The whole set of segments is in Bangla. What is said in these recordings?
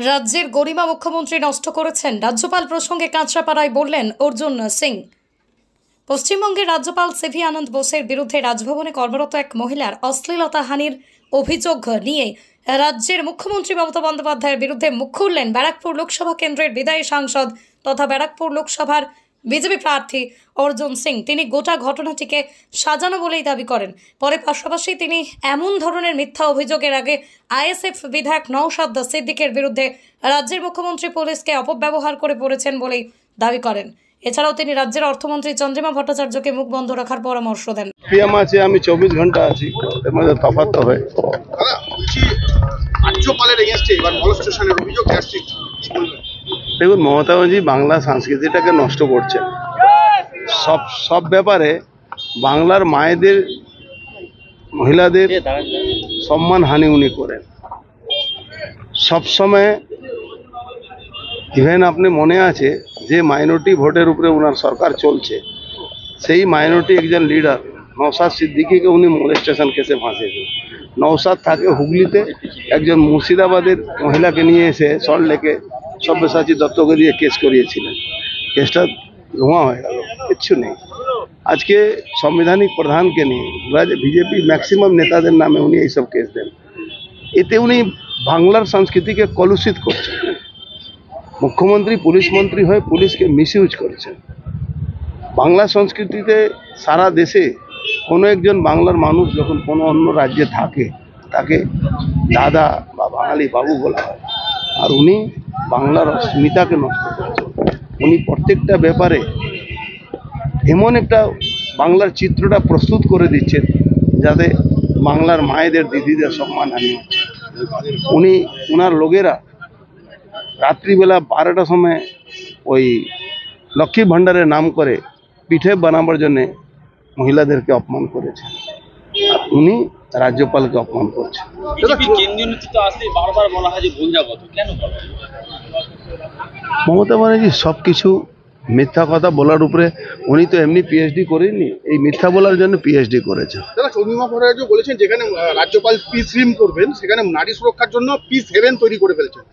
রাজ্যের গরিমা মুখ্যমন্ত্রী নষ্ট করেছেন, রাজ্যপাল প্রসঙ্গে কাঁচরাপাড়ায় বললেন অর্জুন সিং। পশ্চিমবঙ্গের রাজ্যপাল সিভি আনন্দ বোসের বিরুদ্ধে রাজভবনে কর্মরত এক মহিলার অশ্লীলতাহানির অভিযোগ নিয়ে রাজ্যের মুখ্যমন্ত্রী মমতা বন্দ্যোপাধ্যায়ের বিরুদ্ধে মুখ খুললেন ব্যারাকপুর লোকসভা কেন্দ্রের বিদায়ী সাংসদ তথা ব্যারাকপুর লোকসভার বিজেপি প্রার্থী অর্জুন সিং। তিনি গোটা ঘটনাটিকে সাজানো বলেই দাবি করেন। পরে পাশাপাশি তিনি এমন ধরনের মিথ্যা অভিযোগের আগে আইএসএফ বিধায়ক নওশাদ সিদ্দিকের বিরুদ্ধে রাজ্যের মুখ্যমন্ত্রী পুলিশকে অপব্যবহার করে পড়েছেন বলেই দাবি করেন। এছাড়াও তিনি রাজ্যের অর্থমন্ত্রী চন্দ্রিমা ভট্টাচার্যকে মুখ বন্ধ রাখার পরামর্শ দেন। পিএম আছে, আমি 24 ঘন্টা আছি, এর মধ্যে তফাৎ তো হয়। রাজ্যপালের এগেইনস্টে এবার মলস্টেশনের অভিযোগ আসছে, কি বলবেন? দেখুন, মমতা ব্যানার্জি বাংলা সংস্কৃতিটাকে নষ্ট করছে। সব ব্যাপারে বাংলার মায়েদের, মহিলাদের সম্মান হানি উনি করেন সবসময়। ইভেন আপনি মনে আছে যে মাইনরিটি ভোটের উপরে ওনার সরকার চলছে, সেই মাইনরিটি একজন লিডার নওশাদ সিদ্দিকীকে উনি মোলেস্টেশন কেসে ফাঁসিয়েছেন। নওশাদ থাকে হুগলিতে, একজন মুর্শিদাবাদের মহিলাকে নিয়ে এসে সল্টলেকে সব্যসাচী দত্তকে দিয়ে কেস করিয়েছিলেন। কেসটা ধোঁয়া হয়ে গেল, কিচ্ছু নেই। আজকে সাংবিধানিক প্রধানকে নিয়ে বিজেপি ম্যাক্সিমাম নেতাদের নামে উনি এইসব কেস দেন। এতে উনি বাংলার সংস্কৃতিকে কলুষিত করছেন। মুখ্যমন্ত্রী পুলিশ মন্ত্রী হয়ে পুলিশকে মিসইউজ করছেন। বাংলা সংস্কৃতিতে সারা দেশে কোনো একজন বাংলার মানুষ যখন কোনো অন্য রাজ্যে থাকে তাকে দাদা বা বাঙালি বাবু বলা হয়, আর উনি বাংলার অস্মিতাকে নষ্ট করছেন। উনি প্রত্যেকটা ব্যাপারে এমন একটা বাংলার চিত্রটা প্রস্তুত করে দিচ্ছেন যাতে বাংলার মায়েদের, দিদিদের সম্মান হানি হচ্ছে। ওনার লোকেরা রাত্রিবেলা 12টার সময় ওই লক্ষ্মী ভাণ্ডারের নাম করে পিঠে বানাবার জন্যে মহিলাদেরকে অপমান করেছে। উনি রাজ্যপালকে অপমান করছেন। মমতা ব্যানার্জি সব কিছু মিথ্যা কথা বলার উপরে, উনি তো এমনি পিএইচডি করেননি, এই মিথ্যা বলার জন্য পিএইচডি করেছেন। চন্দ্রিমা ভট্টাচার্য বলেছেন যেখানে রাজ্যপাল পিস রিম করবেন সেখানে নারী সুরক্ষার জন্য পিস হেভেন তৈরি করে ফেলছেন।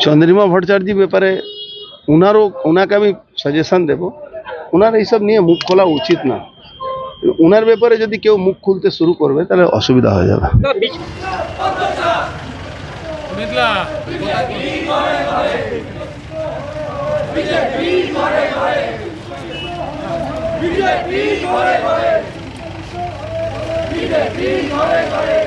চন্দ্রিমা ভট্টাচার্য ব্যাপারে ওনাকে আমি সাজেশন দেব, ওনার এইসব নিয়ে মুখ খোলা উচিত না। ওনার ব্যাপারে যদি কেউ মুখ খুলতে শুরু করবে তাহলে অসুবিধা হয়ে যাবে। বিজেপি ঘরে ঘরে